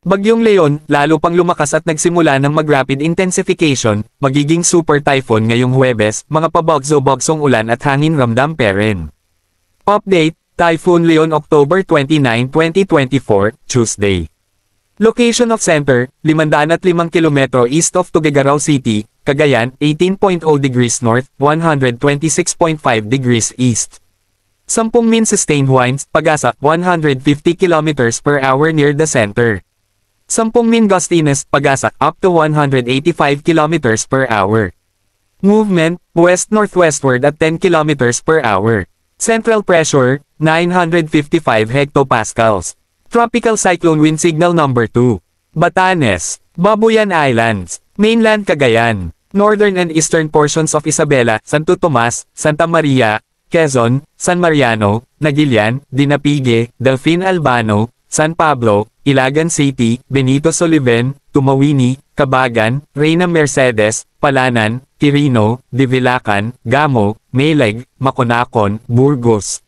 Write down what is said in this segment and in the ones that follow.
Bagyong Leon, lalo pang lumakas at nagsimula ng mag-rapid intensification, magiging super typhoon ngayong Huwebes, mga pabagso-bagsong ulan at hangin ramdam pa rin. Update, Typhoon Leon October 29, 2024, Tuesday. Location of center, 505 km east of Tuguegarao City, Cagayan, 18.0 degrees north, 126.5 degrees east. 10 mean sustained winds, Pag-asa, 150 km per hour near the center. 10 mean gustiness, Pag-asa, up to 185 km per hour. Movement, west-northwestward at 10 km per hour. Central pressure, 955 hectopascals. Tropical cyclone wind signal number 2. Batanes, Babuyan Islands, mainland Cagayan, northern and eastern portions of Isabela, Santo Tomas, Santa Maria, Quezon, San Mariano, Nagilian, Dinapigue, Delfin Albano, San Pablo, Ilagan City, Benito Soliven, Tumawini, Cabagan, Reyna Mercedes, Palanan, Quirino, Divilacan, Gamo, Meleg, Maconacon, Burgos.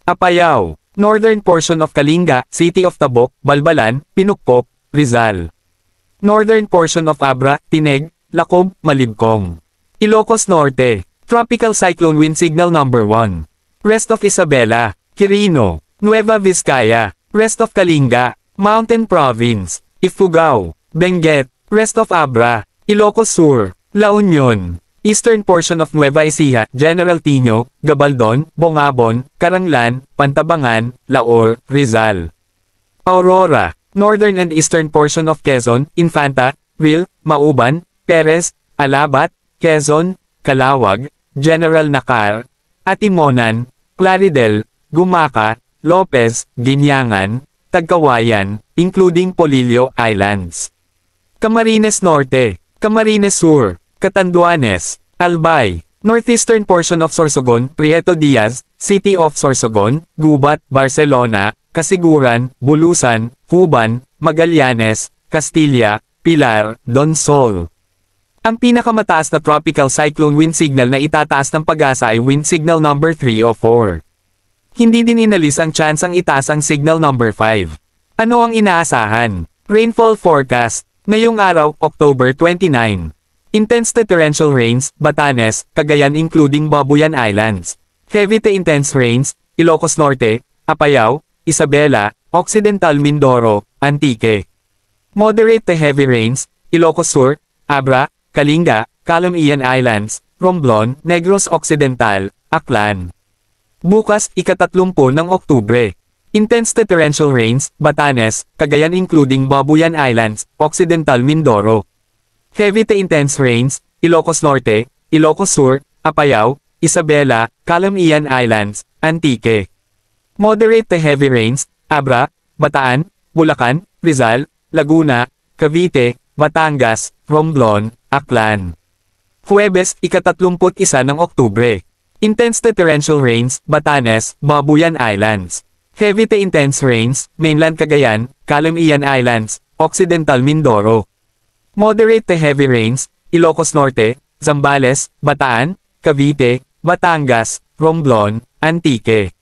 Apayao, northern portion of Kalinga, City of Tabok, Balbalan, Pinukpok, Rizal. Northern portion of Abra, Tineg, Lacob, Malibcong. Ilocos Norte, tropical cyclone wind signal number 1. Rest of Isabela, Quirino, Nueva Vizcaya, rest of Kalinga, Mountain Province, Ifugao, Benguet, rest of Abra, Ilocos Sur, La Union, eastern portion of Nueva Ecija, General Tino, Gabaldon, Bongabon, Caranglan, Pantabangan, Laor, Rizal. Aurora, northern and eastern portion of Quezon, Infanta, Ril, Mauban, Perez, Alabat, Quezon, Calawag, General Nakar, Atimonan, Claridel, Gumaca, Lopez, Ginyangan, Tagkawayan, including Polillo Islands. Camarines Norte, Camarines Sur, Catanduanes, Albay, northeastern portion of Sorsogon, Prieto Diaz, City of Sorsogon, Gubat, Barcelona, Casiguran, Bulusan, Cuban, Magallanes, Castilla, Pilar, Donsol. Ang pinakamataas na tropical cyclone wind signal na itataas ng Pag-asa ay wind signal number 3 o 4. Hindi din inalis ang tsansang itaas ang signal number 5. Ano ang inaasahan? Rainfall forecast. Ngayong araw, October 29. Intense to torrential rains, Batanes, Cagayan including Babuyan Islands. Heavy to intense rains, Ilocos Norte, Apayao, Isabela, Occidental Mindoro, Antique. Moderate to heavy rains, Ilocos Sur, Abra, Kalinga, Calamian Islands, Romblon, Negros Occidental, Aklan. Bukas, ika-30 ng Oktubre. Intense to torrential rains, Batanes, Cagayan including Babuyan Islands, Occidental Mindoro. Heavy to intense rains, Ilocos Norte, Ilocos Sur, Apayao, Isabela, Calamian Islands, Antique. Moderate to heavy rains, Abra, Bataan, Bulacan, Rizal, Laguna, Cavite, Batangas, Romblon, Aklan. Huwebes, ika-31 ng Oktubre. Intense to torrential rains, Batanes, Babuyan Islands. Heavy to intense rains, mainland Cagayan, Calamian Islands, Occidental Mindoro. Moderate to heavy rains, Ilocos Norte, Zambales, Bataan, Cavite, Batangas, Romblon, Antique.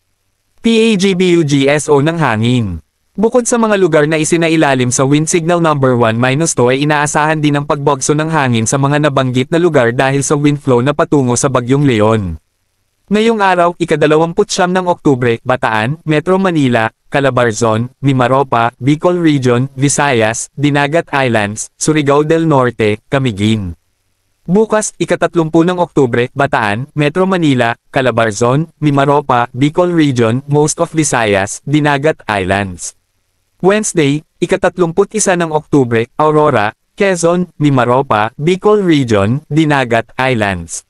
PAGBUGSO ng hangin. Bukod sa mga lugar na isinailalim sa wind signal number 1-2 ay inaasahan din ang pagbagso ng hangin sa mga nabanggit na lugar dahil sa wind flow na patungo sa Bagyong Leon. Ngayong araw, ika-29 ng Oktubre, Bataan, Metro Manila, Calabarzon, Mimaropa, Bicol Region, Visayas, Dinagat Islands, Surigao del Norte, Camiguin. Bukas, ika-30 ng Oktubre, Bataan, Metro Manila, Calabarzon, Mimaropa, Bicol Region, most of Visayas, Dinagat Islands. Wednesday, ika-31 ng Oktubre, Aurora, Quezon, Mimaropa, Bicol Region, Dinagat Islands.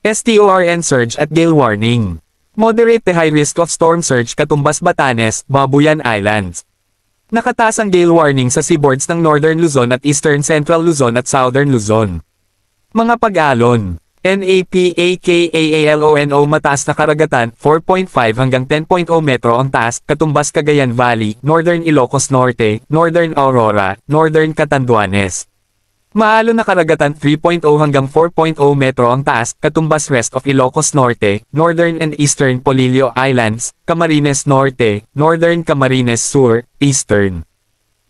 STORN surge at gale warning. Moderate to high risk of storm surge katumbas Batanes, Babuyan Islands. Nakataas ang gale warning sa seaboards ng Northern Luzon at Eastern Central Luzon at Southern Luzon. Mga pag-alon. NAPAKAALONO mataas na karagatan, 4.5 hanggang 10.0 metro ang taas, katumbas Cagayan Valley, Northern Ilocos Norte, Northern Aurora, Northern Catanduanes. Maalon na karagatan 3.0 hanggang 4.0 metro ang taas, katumbas rest of Ilocos Norte, Northern and Eastern Polillo Islands, Camarines Norte, Northern Camarines Sur, Eastern.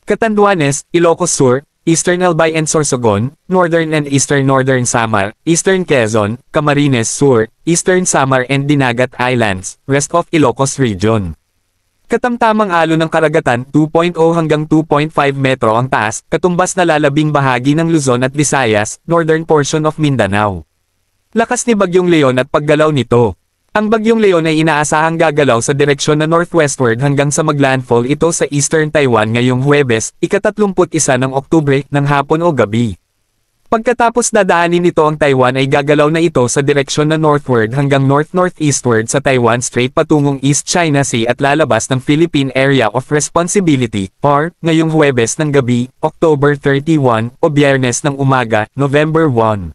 Catanduanes, Ilocos Sur, Eastern Albay and Sorsogon, Northern and Eastern Samar, Eastern Quezon, Camarines Sur, Eastern Samar and Dinagat Islands, rest of Ilocos Region. Katamtamang alon ng karagatan 2.0 hanggang 2.5 metro ang taas, katumbas na lalabing bahagi ng Luzon at Visayas, northern portion of Mindanao. Lakas ni Bagyong Leon at paggalaw nito. Ang Bagyong Leon ay inaasahang gagalaw sa direksyon na northwestward hanggang sa maglandfall ito sa eastern Taiwan ngayong Huwebes, ika-31 ng Oktubre, ng hapon o gabi. Pagkatapos dadaanin nito ang Taiwan ay gagalaw na ito sa direksyon na northward hanggang north-northeastward sa Taiwan Strait patungong East China Sea at lalabas ng Philippine Area of Responsibility, PAR, ngayong Huwebes ng gabi, October 31, o Biyernes ng umaga, November 1.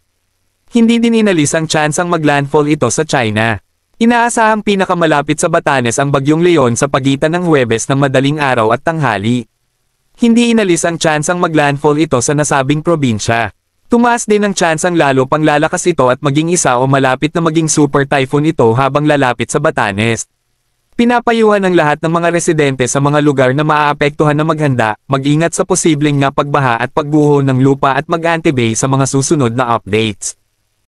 Hindi din inalis ang tsansang maglandfall ito sa China. Inaasahang pinakamalapit sa Batanes ang Bagyong Leon sa pagitan ng Huwebes ng madaling araw at tanghali. Hindi inalis ang tsansang maglandfall ito sa nasabing probinsya. Tumaas din ang tsansang lalo pang lalakas ito at maging isa o malapit na maging super typhoon ito habang lalapit sa Batanes. Pinapayuhan ng lahat ng mga residente sa mga lugar na maaapektuhan na maghanda, mag-ingat sa posibleng nga pagbaha at pagguho ng lupa at mag-antibay sa mga susunod na updates.